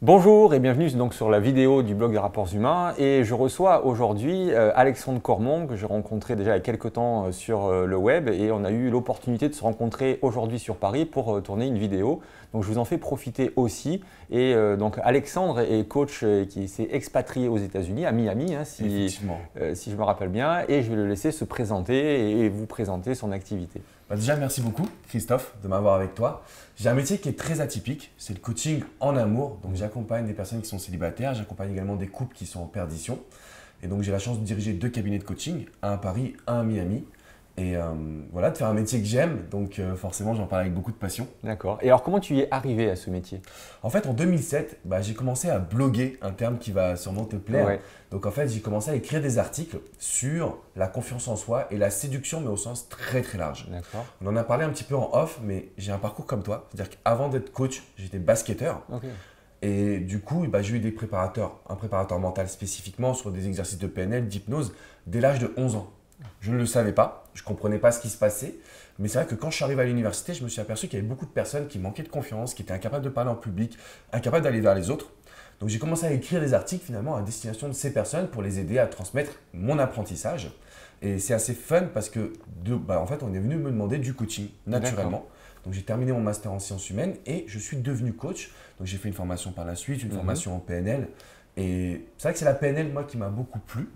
Bonjour et bienvenue donc sur la vidéo du blog des rapports humains et je reçois aujourd'hui Alexandre Cormon que j'ai rencontré déjà il y a quelques temps sur le web et on a eu l'opportunité de se rencontrer aujourd'hui sur Paris pour tourner une vidéo. Donc je vous en fais profiter aussi et donc Alexandre est coach qui s'est expatrié aux États-Unis à Miami si je me rappelle bien et je vais le laisser se présenter et vous présenter son activité. Déjà, merci beaucoup Christophe de m'avoir avec toi. J'ai un métier qui est très atypique, c'est le coaching en amour. Donc j'accompagne des personnes qui sont célibataires, j'accompagne également des couples qui sont en perdition. Et donc j'ai la chance de diriger 2 cabinets de coaching, un à Paris, un à Miami. Et voilà, de faire un métier que j'aime, donc forcément j'en parle avec beaucoup de passion. D'accord. Et alors comment tu y es arrivé à ce métier? En fait en 2007, j'ai commencé à bloguer, un terme qui va sûrement te plaire. Ouais. Donc en fait j'ai commencé à écrire des articles sur la confiance en soi et la séduction, mais au sens très très large. D'accord. On en a parlé un petit peu en off, mais j'ai un parcours comme toi. C'est-à-dire qu'avant d'être coach, j'étais basketteur. Ok. Et du coup, j'ai eu des préparateurs, un préparateur mental spécifiquement sur des exercices de PNL, d'hypnose, dès l'âge de 11 ans. Je ne le savais pas, je ne comprenais pas ce qui se passait. Mais c'est vrai que quand je suis arrivé à l'université, je me suis aperçu qu'il y avait beaucoup de personnes qui manquaient de confiance, qui étaient incapables de parler en public, incapables d'aller vers les autres. Donc j'ai commencé à écrire des articles finalement à destination de ces personnes pour les aider à transmettre mon apprentissage. Et c'est assez fun parce que en fait, on est venu me demander du coaching naturellement. Donc j'ai terminé mon master en sciences humaines et je suis devenu coach. Donc j'ai fait une formation par la suite, une formation en PNL. Et c'est vrai que c'est la PNL moi qui m'a beaucoup plu.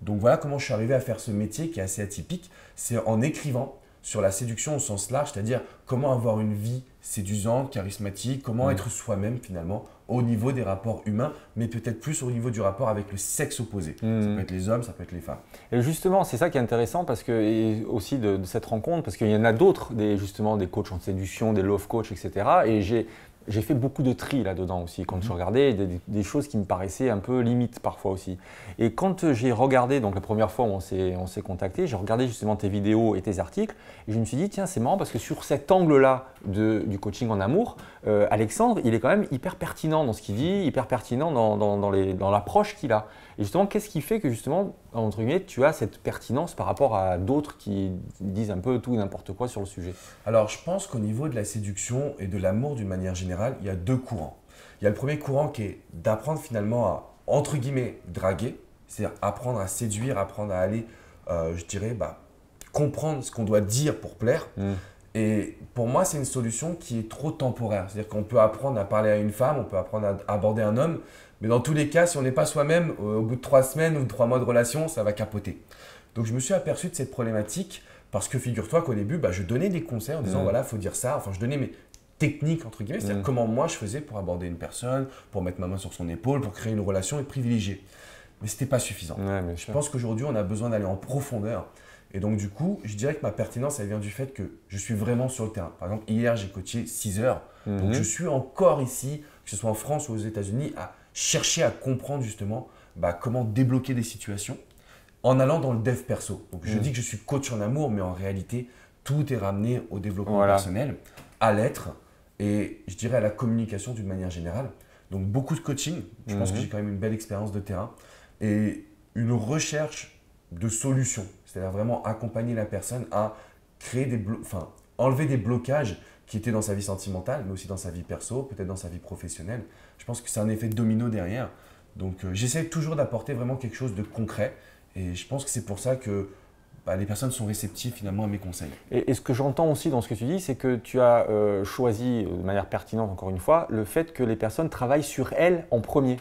Donc voilà comment je suis arrivé à faire ce métier qui est assez atypique. C'est en écrivant sur la séduction au sens large, c'est-à-dire comment avoir une vie séduisante, charismatique, comment être soi-même finalement au niveau des rapports humains, mais peut-être plus au niveau du rapport avec le sexe opposé. Ça peut être les hommes, ça peut être les femmes. Et justement, c'est ça qui est intéressant parce que, et aussi de cette rencontre, parce qu'il y en a d'autres, justement des coachs en séduction, des love coachs, etc. Et j'ai fait beaucoup de tri là-dedans aussi, quand je regardais des choses qui me paraissaient un peu limites parfois aussi. Et quand j'ai regardé, donc la première fois où on s'est contacté, j'ai regardé justement tes vidéos et tes articles et je me suis dit, tiens, c'est marrant parce que sur cet angle-là du coaching en amour, Alexandre, il est quand même hyper pertinent dans ce qu'il dit, hyper pertinent dans l'approche qu'il a. Et justement, qu'est-ce qui fait que justement, entre guillemets, tu as cette pertinence par rapport à d'autres qui disent un peu tout et n'importe quoi sur le sujet? Alors, je pense qu'au niveau de la séduction et de l'amour d'une manière générale, il y a 2 courants. Il y a le premier courant qui est d'apprendre finalement à, entre guillemets, draguer, c'est-à-dire apprendre à séduire, apprendre à aller, je dirais, comprendre ce qu'on doit dire pour plaire. Et pour moi, c'est une solution qui est trop temporaire. C'est-à-dire qu'on peut apprendre à parler à une femme, on peut apprendre à aborder un homme, mais dans tous les cas, si on n'est pas soi-même, au bout de 3 semaines ou 3 mois de relation, ça va capoter. Donc, je me suis aperçu de cette problématique parce que figure-toi qu'au début, je donnais des conseils en disant voilà, il faut dire ça. Enfin, je donnais mes techniques, entre guillemets, c'est-à-dire comment moi je faisais pour aborder une personne, pour mettre ma main sur son épaule, pour créer une relation et privilégier. Mais ce n'était pas suffisant. Ouais, je pense qu'aujourd'hui, on a besoin d'aller en profondeur. Et donc, du coup, je dirais que ma pertinence, elle vient du fait que je suis vraiment sur le terrain. Par exemple, hier, j'ai coaché 6 heures. Donc, je suis encore ici, que ce soit en France ou aux États-Unis, à chercher à comprendre justement comment débloquer des situations en allant dans le dev perso. Donc, je dis que je suis coach en amour, mais en réalité, tout est ramené au développement personnel, à l'être et je dirais à la communication d'une manière générale. Donc, beaucoup de coaching. Je pense que j'ai quand même une belle expérience de terrain et une recherche de solutions. C'est-à-dire vraiment accompagner la personne à créer enlever des blocages qui étaient dans sa vie sentimentale, mais aussi dans sa vie perso, peut-être dans sa vie professionnelle. Je pense que c'est un effet domino derrière. Donc, j'essaie toujours d'apporter vraiment quelque chose de concret. Et je pense que c'est pour ça que les personnes sont réceptives finalement à mes conseils. Et ce que j'entends aussi dans ce que tu dis, c'est que tu as choisi de manière pertinente, encore une fois, le fait que les personnes travaillent sur elles en premier.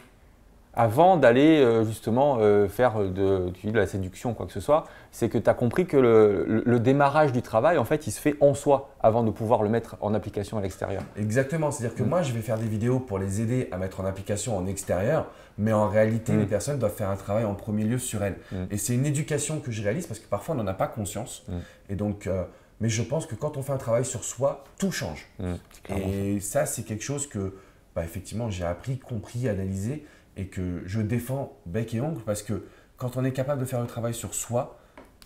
Avant d'aller justement faire de la séduction, quoi que ce soit, c'est que tu as compris que le démarrage du travail, en fait, il se fait en soi avant de pouvoir le mettre en application à l'extérieur. Exactement, c'est-à-dire que moi, je vais faire des vidéos pour les aider à mettre en application en extérieur, mais en réalité, les personnes doivent faire un travail en premier lieu sur elles. Et c'est une éducation que je réalise parce que parfois, on n'en a pas conscience. Et donc, mais je pense que quand on fait un travail sur soi, tout change. Et ça, c'est quelque chose que, effectivement, j'ai appris, compris, analysé. Et que je défends bec et ongle parce que quand on est capable de faire le travail sur soi,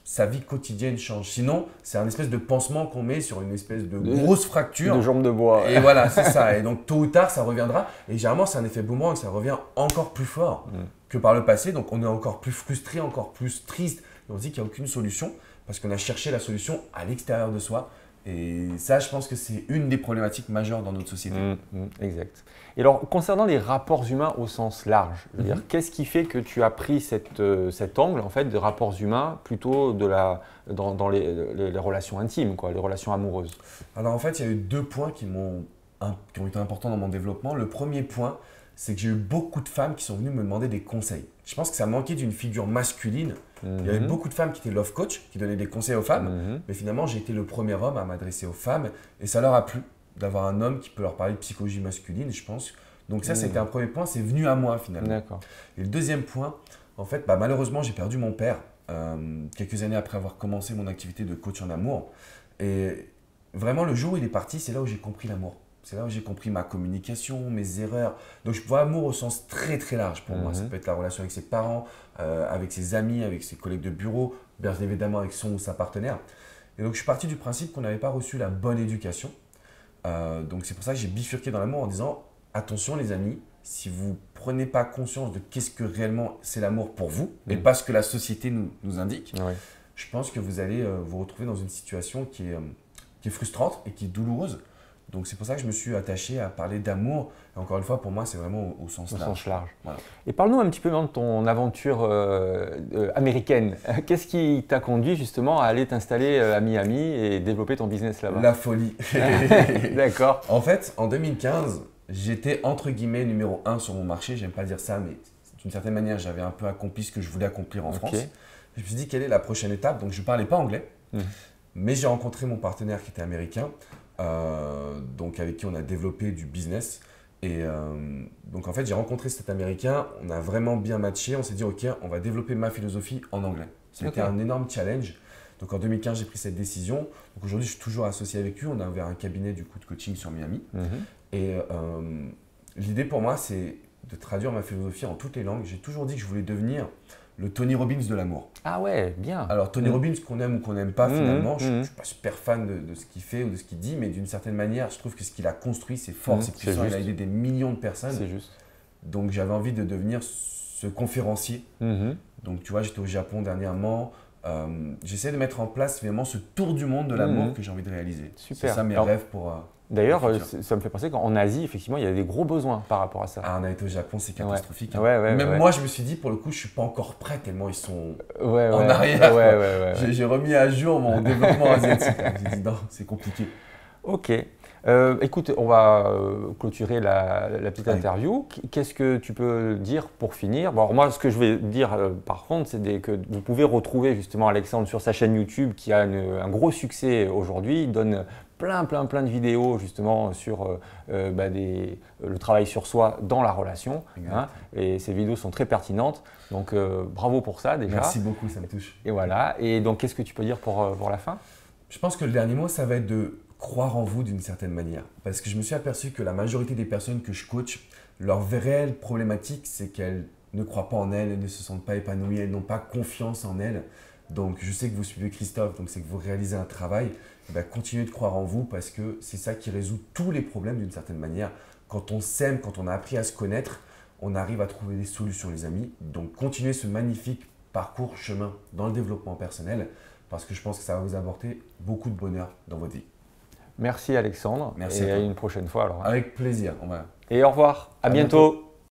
sa vie quotidienne change. Sinon, c'est un espèce de pansement qu'on met sur une espèce de grosse fracture. De jambes de bois. Et voilà, c'est ça. Et donc, tôt ou tard, ça reviendra. Et généralement, c'est un effet boomerang, ça revient encore plus fort que par le passé. Donc, on est encore plus frustré, encore plus triste. Et on se dit qu'il n'y a aucune solution parce qu'on a cherché la solution à l'extérieur de soi. Et ça, je pense que c'est une des problématiques majeures dans notre société. Exact. Et alors, concernant les rapports humains au sens large, je veux dire, qu'est-ce qui fait que tu as pris cet angle en fait, de rapports humains plutôt dans les relations intimes, quoi, les relations amoureuses? Alors en fait, il y a eu 2 points qui ont été importants dans mon développement. Le premier point, c'est que j'ai eu beaucoup de femmes qui sont venues me demander des conseils. Je pense que ça manquait d'une figure masculine. Il y avait beaucoup de femmes qui étaient love coach, qui donnaient des conseils aux femmes. Mais finalement, j'ai été le premier homme à m'adresser aux femmes et ça leur a plu d'avoir un homme qui peut leur parler de psychologie masculine, je pense. Donc ça, c'était un premier point, c'est venu à moi finalement. D'accord. Et le deuxième point, en fait, malheureusement, j'ai perdu mon père quelques années après avoir commencé mon activité de coach en amour. Et vraiment, le jour où il est parti, c'est là où j'ai compris l'amour. C'est là où j'ai compris ma communication, mes erreurs. Donc, je vois amour au sens très très large pour moi. Ça peut être la relation avec ses parents, avec ses amis, avec ses collègues de bureau, bien évidemment avec son ou sa partenaire. Et donc, je suis parti du principe qu'on n'avait pas reçu la bonne éducation. Donc, c'est pour ça que j'ai bifurqué dans l'amour en disant attention les amis, si vous ne prenez pas conscience de qu'est-ce que réellement c'est l'amour pour vous et pas ce que la société nous indique, je pense que vous allez vous retrouver dans une situation qui est frustrante et qui est douloureuse. Donc c'est pour ça que je me suis attaché à parler d'amour. Et encore une fois, pour moi, c'est vraiment au sens large. Voilà. Et parle-nous un petit peu de ton aventure américaine. Qu'est-ce qui t'a conduit justement à aller t'installer à Miami et développer ton business là-bas? La folie. D'accord. En fait, en 2015, j'étais entre guillemets numéro 1 sur mon marché. J'aime pas dire ça, mais d'une certaine manière, j'avais un peu accompli ce que je voulais accomplir en France. Je me suis dit, quelle est la prochaine étape? Donc je ne parlais pas anglais, mais j'ai rencontré mon partenaire qui était américain. Donc avec qui on a développé du business et donc en fait j'ai rencontré cet américain, on a vraiment bien matché, on s'est dit ok on va développer ma philosophie en anglais. C'était un énorme challenge. Donc en 2015 j'ai pris cette décision. Donc aujourd'hui je suis toujours associé avec lui, on a ouvert un cabinet du coup de coaching sur Miami et l'idée pour moi c'est de traduire ma philosophie en toutes les langues. J'ai toujours dit que je voulais devenir le Tony Robbins de l'amour. Ah ouais, bien. Alors Tony Robbins, qu'on aime ou qu'on n'aime pas finalement, je ne suis pas super fan de ce qu'il fait ou de ce qu'il dit, mais d'une certaine manière, je trouve que ce qu'il a construit, c'est fort, c'est puissant, il a aidé des millions de personnes. C'est juste. Donc j'avais envie de devenir ce conférencier. Donc tu vois, j'étais au Japon dernièrement, j'essaie de mettre en place finalement ce tour du monde de l'amour que j'ai envie de réaliser. Super. C'est ça mes rêves pour… D'ailleurs, ça me fait penser qu'en Asie, effectivement, il y a des gros besoins par rapport à ça. Ah, on a été au Japon, c'est catastrophique. Même moi, je me suis dit, pour le coup, je ne suis pas encore prêt tellement ils sont en arrière. J'ai remis à jour mon développement asiatique. J'ai dit non, c'est compliqué. Ok. Écoute, on va clôturer la petite interview. Qu'est-ce que tu peux dire pour finir? Bon, alors moi, ce que je vais dire par contre, c'est que vous pouvez retrouver justement Alexandre sur sa chaîne YouTube qui a un gros succès aujourd'hui. Il donne plein de vidéos justement sur le travail sur soi dans la relation. Et ces vidéos sont très pertinentes. Donc bravo pour ça déjà. Merci beaucoup, ça me touche. Et voilà. Et donc qu'est-ce que tu peux dire pour la fin? Je pense que le dernier mot, ça va être de croire en vous d'une certaine manière. Parce que je me suis aperçu que la majorité des personnes que je coach, leur réelle problématique, c'est qu'elles ne croient pas en elles, elles ne se sentent pas épanouies, elles n'ont pas confiance en elles. Donc je sais que vous suivez Christophe, donc c'est que vous réalisez un travail. Continuez de croire en vous parce que c'est ça qui résout tous les problèmes d'une certaine manière. Quand on s'aime, quand on a appris à se connaître, on arrive à trouver des solutions les amis. Donc continuez ce magnifique parcours, chemin dans le développement personnel parce que je pense que ça va vous apporter beaucoup de bonheur dans votre vie. Merci Alexandre. Merci et à une prochaine fois alors. Avec plaisir. Et au revoir. À bientôt.